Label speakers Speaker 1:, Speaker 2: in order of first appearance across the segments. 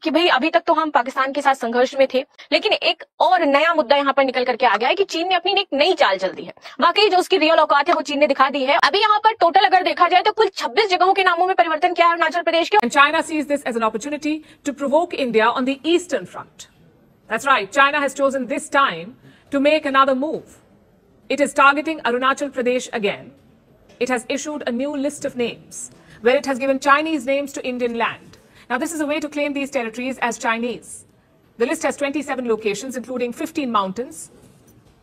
Speaker 1: कि भाई अभी तक तो हम पाकिस्तान के साथ संघर्ष में थे, लेकिन एक और नया मुद्दा यहाँ पर निकल करके आ गया है कि चीन ने अपनी एक नई चाल चल दी है। वाकई जो उसकी रियल औकात है वो चीन ने दिखा दी है। अभी यहाँ पर टोटल अगर देखा जाए तो कुल 26 जगहों के नामों में परिवर्तन किया है अरुणाचल प्रदेश के।
Speaker 2: And China sees this as an opportunity to provoke India on the eastern front. That's right, China has chosen this time to make another move. It is targeting Arunachal Pradesh again. It has issued a new list of names, where it has given Chinese names to Indian land. Now, this is a way to claim these territories as Chinese. The list has 27 locations, including 15 mountains,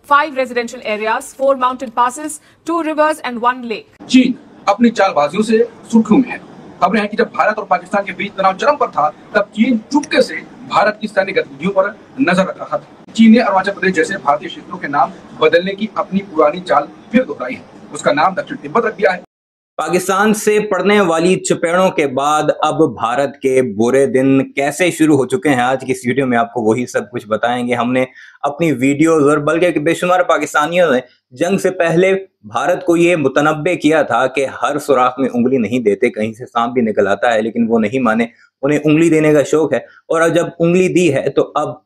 Speaker 2: 5 residential areas, 4 mountain passes, 2 rivers and 1 lake.
Speaker 3: चीन अपनी चालबाजियों से सुर्खियों में है। खबरें हैं कि जब भारत और पाकिस्तान के बीच तनाव चरम पर था, तब चीन चुपके से भारत की सैन्य गतिविधियों पर नजर रख रहा था। चीन ने अरुणाचल प्रदेश जैसे भारतीय क्षेत्रों के नाम बदलने की अपनी पुरानी चाल फिर दोहराई है। उसका नाम दक्षिण तिब्बत रख दिया है।
Speaker 4: पाकिस्तान से पड़ने वाली चपेड़ों के बाद अब भारत के बुरे दिन कैसे शुरू हो चुके हैं, आज की इस वीडियो में आपको वही सब कुछ बताएंगे। हमने अपनी वीडियोस और बल्कि बेशुमार पाकिस्तानियों ने जंग से पहले भारत को ये मुतनब्बे किया था कि हर सुराख में उंगली नहीं देते, कहीं से सांप भी निकल आता है, लेकिन वो नहीं माने, उन्हें उंगली देने का शौक है। और अब जब उंगली दी है तो अब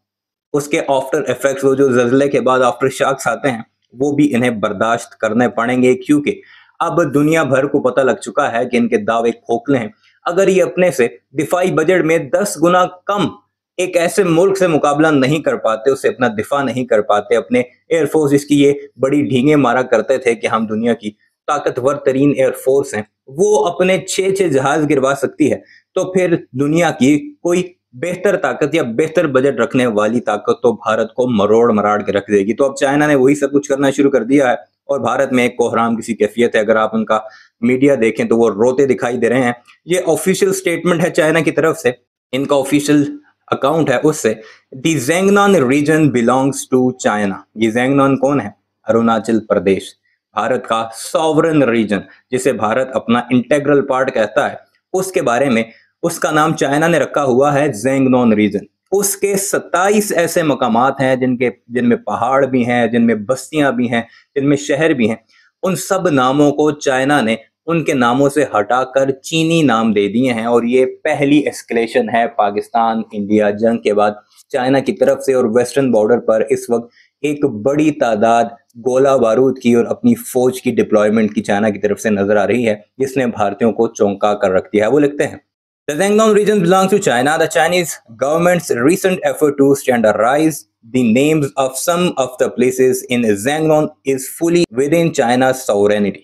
Speaker 4: उसके आफ्टर इफेक्ट्स, वो जो जल्जले के बाद आफ्टर शॉक्स आते हैं, वो भी इन्हें बर्दाश्त करने पड़ेंगे, क्योंकि अब दुनिया भर को पता लग चुका है कि इनके दावे खोखले हैं। अगर ये अपने से दिफाई बजट में 10 गुना कम एक ऐसे मुल्क से मुकाबला नहीं कर पाते, उससे अपना दिफा नहीं कर पाते, अपने एयरफोर्स इसकी ये बड़ी ढींगे मारा करते थे कि हम दुनिया की ताकतवर तरीन एयरफोर्स हैं, वो अपने 6 जहाज गिरवा सकती है, तो फिर दुनिया की कोई बेहतर ताकत या बेहतर बजट रखने वाली ताकत तो भारत को मरोड़ मराड़ के रख देगी। तो अब चाइना ने वही सब कुछ करना शुरू कर दिया है और भारत में एक कोहराम किसी कैफियत है। अगर आप उनका मीडिया देखें तो वो रोते दिखाई दे रहे हैं। ये ऑफिशियल स्टेटमेंट है चाइना की तरफ से, इनका ऑफिशियल अकाउंट है उससे, दी ज़ैंगनॉन रीजन बिलोंग्स टू चाइना। ये ज़ैंगनॉन कौन है? अरुणाचल प्रदेश, भारत का सॉवरन रीजन, जिसे भारत अपना इंटेग्रल पार्ट कहता है, उसके बारे में उसका नाम चाइना ने रखा हुआ है ज़ैंगनॉन रीजन। उसके 27 ऐसे मकामात हैं जिनमें पहाड़ भी हैं, जिनमें बस्तियां भी हैं, जिनमें शहर भी हैं। उन सब नामों को चाइना ने उनके नामों से हटाकर चीनी नाम दे दिए हैं और ये पहली एस्केलेशन है पाकिस्तान इंडिया जंग के बाद चाइना की तरफ से। और वेस्टर्न बॉर्डर पर इस वक्त एक बड़ी तादाद गोला बारूद की और अपनी फौज की डिप्लॉयमेंट की चाइना की तरफ से नजर आ रही है, जिसने भारतीयों को चौंका कर रख दिया है। वो लिखते हैं, The Zhejiang region belongs to China. The Chinese government's recent effort to standardize the names of some of the places in Zhejiang is fully within China's sovereignty.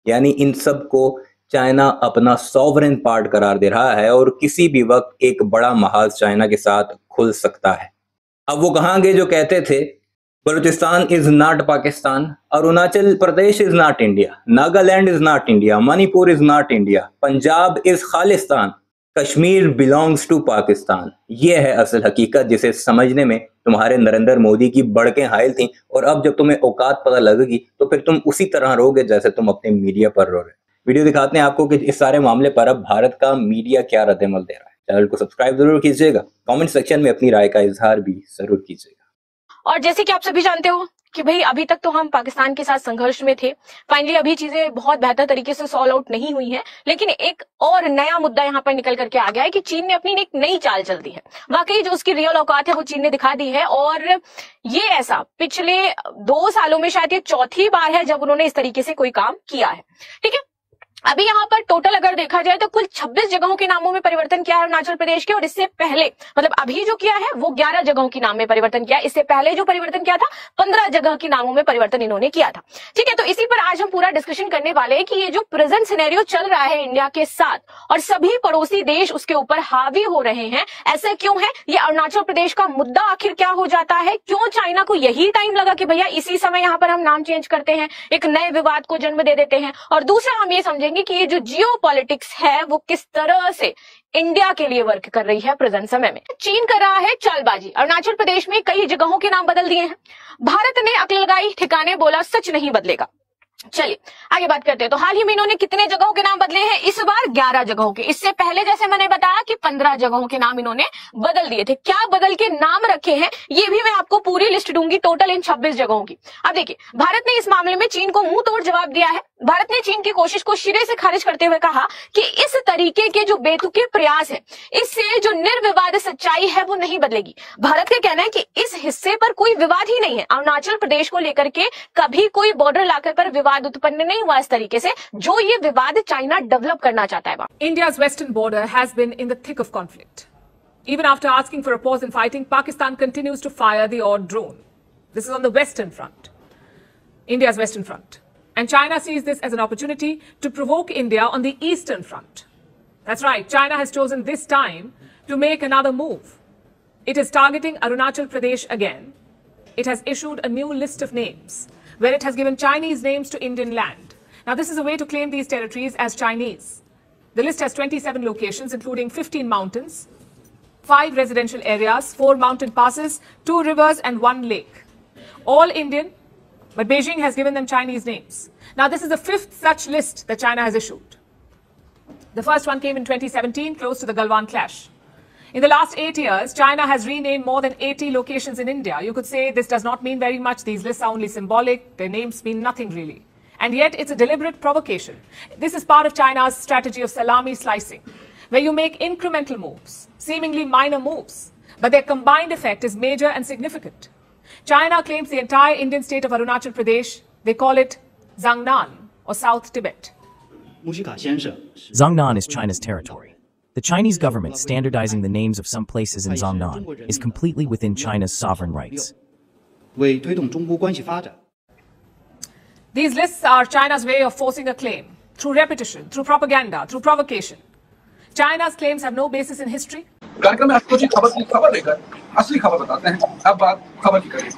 Speaker 4: यानी इन सब को चाइना अपना सॉवरेन पार्ट करार दे रहा है और किसी भी वक्त एक बड़ा महाज चाइना के साथ खुल सकता है। अब वो कहाँ गए जो कहते थे Balochistan is not Pakistan, Arunachal Pradesh is not India, Nagaland is not India, Manipur is not India, Punjab is Khalistan, Kashmir belongs to Pakistan. ये है असल हकीकत, जिसे समझने में तुम्हारे नरेंद्र मोदी की बड़कें हायल थी और अब जब तुम्हें औकात पता लगेगी तो फिर तुम उसी तरह रहोगे जैसे तुम अपने मीडिया पर रो रहे। वीडियो दिखाते हैं आपको कि इस सारे मामले पर अब भारत का मीडिया क्या रद्द-ए-अमल दे रहा है। चैनल को सब्सक्राइब जरूर कीजिएगा, कमेंट सेक्शन में अपनी राय का इजहार भी जरूर कीजिएगा।
Speaker 1: और जैसे कि आप सभी जानते हो कि भाई अभी तक तो हम पाकिस्तान के साथ संघर्ष में थे, फाइनली अभी चीजें बहुत बेहतर तरीके से सॉल्व आउट नहीं हुई हैं, लेकिन एक और नया मुद्दा यहाँ पर निकल करके आ गया है कि चीन ने अपनी एक नई चाल चल दी है। वाकई जो उसकी रियल औकात है वो चीन ने दिखा दी है और ये ऐसा पिछले 2 सालों में शायद ये चौथी बार है जब उन्होंने इस तरीके से कोई काम किया है। ठीक है, अभी यहाँ पर टोटल अगर देखा जाए तो कुल 26 जगहों के नामों में परिवर्तन किया है अरुणाचल प्रदेश के, और इससे पहले मतलब अभी जो किया है वो 11 जगहों के नाम में परिवर्तन किया है। इससे पहले जो परिवर्तन किया था 15 जगह के नामों में परिवर्तन इन्होंने किया था। ठीक है, तो इसी पर आज हम पूरा डिस्कशन करने वाले हैं कि ये जो प्रेजेंट सिनेरियो चल रहा है इंडिया के साथ और सभी पड़ोसी देश उसके ऊपर हावी हो रहे हैं, ऐसा क्यों है? ये अरुणाचल प्रदेश का मुद्दा आखिर क्या हो जाता है? क्यों चाइना को यही टाइम लगा कि भैया इसी समय यहाँ पर हम नाम चेंज करते हैं, एक नए विवाद को जन्म दे देते हैं? और दूसरा हम ये समझेंगे कि ये जो जियोपॉलिटिक्स है वो किस तरह से इंडिया के लिए वर्क कर रही है प्रेजेंट समय में। चीन कर रहा है चालबाजी, अरुणाचल प्रदेश में कई जगहों के नाम बदल दिए हैं। भारत ने अक्ल लगाई, ठिकाने बोला सच नहीं बदलेगा। चलिए आगे बात करते हैं। तो हाल ही में इन्होंने कितने जगहों के नाम बदले हैं? इस बार 11 जगहों के। इससे पहले जैसे मैंने बताया कि 15 जगहों के नाम इन्होंने बदल दिए थे। क्या बदल के नाम रखे हैं ये भी मैं आपको पूरी लिस्ट दूंगी टोटल इन 26 जगहों की। अब देखिए, भारत ने इस मामले में चीन को मुंह तोड़ जवाब दिया है। भारत ने चीन की कोशिश को सिरे से खारिज करते हुए कहा कि इस तरीके के जो बेतुके प्रयास है, इससे जो निर्विवाद सच्चाई है वो नहीं बदलेगी। भारत का कहना है कि इस हिस्से पर कोई विवाद ही नहीं है। अरुणाचल प्रदेश को लेकर के कभी कोई बॉर्डर इलाके पर विवाद उत्पन्न नहीं हुआ इस तरीके से जो ये विवाद चाइना डेवलप करना चाहता है।
Speaker 2: India's western border has been in the thick of conflict. Even after asking for a pause in fighting, Pakistan continues to fire the odd drone. This is on the western front, India's western front. And China sees this as an opportunity to provoke India on the eastern front. That's right, China has chosen this time to make another move. It is targeting Arunachal Pradesh again. It has issued a new list of names, where it has given Chinese names to Indian land. Now, this is a way to claim these territories as Chinese. The list has 27 locations, including 15 mountains, 5 residential areas, 4 mountain passes, 2 rivers, and 1 lake. All Indian, but Beijing has given them Chinese names. Now, this is the 5th such list that China has issued. The first one came in 2017, close to the Galwan clash. In the last 8 years, China has renamed more than 80 locations in India. You could say this does not mean very much. These lists are only symbolic. Their names mean nothing really. And yet, it's a deliberate provocation. This is part of China's strategy of salami slicing, where you make incremental moves, seemingly minor moves, but their combined effect is major and significant. China claims the entire Indian state of Arunachal Pradesh. They call it Zangnan, or South Tibet.
Speaker 5: Zangnan is China's territory. The Chinese government standardizing the names of some places in Zangnan is completely within China's sovereign rights.
Speaker 2: These lists are China's way of forcing a claim, through repetition, through propaganda, through provocation. China's claims have no basis in history.
Speaker 3: कार्यक्रम में आपको खबर लेकर असली खबर बताते हैं। अब बात खबर की करें।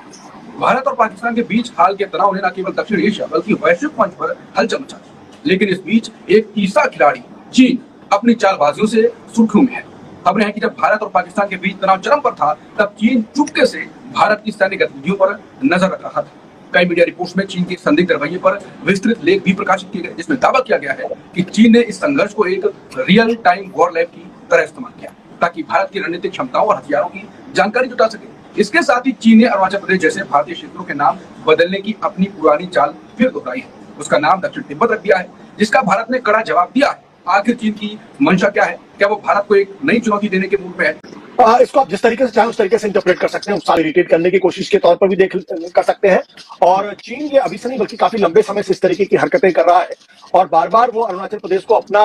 Speaker 3: भारत और पाकिस्तान के बीच हाल के तनाव ने न केवल दक्षिण एशिया बल्कि वैश्विक मंच पर हलचल मचा दी। लेकिन इस बीच एक तीसरा खिलाड़ी चीन अपनी चालबाजियों से सुर्खियों में है। खबरें हैं कि जब भारत और पाकिस्तान के बीच तनाव चरम पर था, तब चीन चुपके से भारत की सैन्य गतिविधियों पर नजर रख रहा था। कई मीडिया रिपोर्ट्स में चीन के संदिग्ध रवैये पर विस्तृत लेख भी प्रकाशित किए गए, जिसमें दावा किया गया है कि चीन ने इस संघर्ष को एक रियल टाइम वॉर लैब की तरह इस्तेमाल किया ताकि भारत की रणनीतिक क्षमताओं और हथियारों की जानकारी जुटा सके। इसके साथ ही चीन ने अरुणाचल प्रदेश जैसे भारतीय क्षेत्रों के नाम बदलने की अपनी पुरानी चाल फिर दोहराई है। उसका नाम दक्षिण तिब्बत रख दिया है, जिसका भारत ने कड़ा जवाब दिया है। आखिर चीन की मंशा क्या है? क्या वो भारत को एक नई चुनौती देने के मूड में है?
Speaker 6: इसको आप जिस तरीके से चाहें उस तरीके से इंटरप्रेट कर सकते हैं, उसका इरिटेट करने की कोशिश के तौर पर भी कर सकते हैं। और चीन ये अभी से नहीं बल्कि काफी लंबे समय से इस तरीके की हरकतें कर रहा है और बार बार वो अरुणाचल प्रदेश को अपना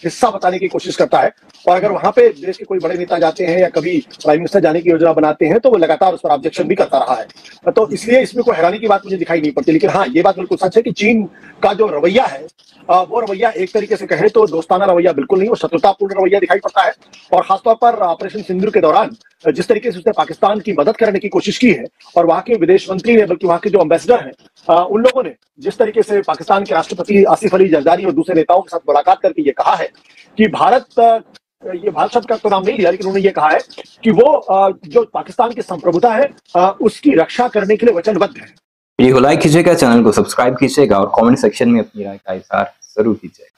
Speaker 6: हिस्सा बताने की कोशिश करता है। और अगर वहां पे देश के कोई बड़े नेता जाते हैं या कभी प्राइम मिनिस्टर जाने की योजना बनाते हैं तो वो लगातार उस पर ऑब्जेक्शन भी करता रहा है। तो इसलिए इसमें कोई हैरानी की बात मुझे दिखाई नहीं पड़ती। लेकिन हाँ, ये बात बिल्कुल सच है कि चीन का जो रवैया है वो रवैया एक तरीके से कहे तो दोस्ताना रवैया बिल्कुल नहीं, वो शत्रुतापूर्ण रवैया दिखाई पड़ता है। और खासतौर पर ऑपरेशन सिंदूर के दौरान जिस तरीके से उसने पाकिस्तान की मदद करने की कोशिश की है और वहां के विदेश मंत्री ने बल्कि वहां के जो एम्बेसडर हैं उन लोगों ने जिस तरीके से पाकिस्तान के राष्ट्रपति आसिफ अली जरदारी और दूसरे नेताओं के साथ मुलाकात करके ये कहा है कि भारत, ये भारत शब्द का तो नाम नहीं लिया लेकिन उन्होंने ये कहा है कि वो जो पाकिस्तान की संप्रभुता है उसकी रक्षा करने के लिए वचनबद्ध है।
Speaker 4: वीडियो को लाइक कीजिएगा, चैनल को सब्सक्राइब कीजिएगा और कमेंट सेक्शन में अपनी राय का इज़हार जरूर कीजिएगा।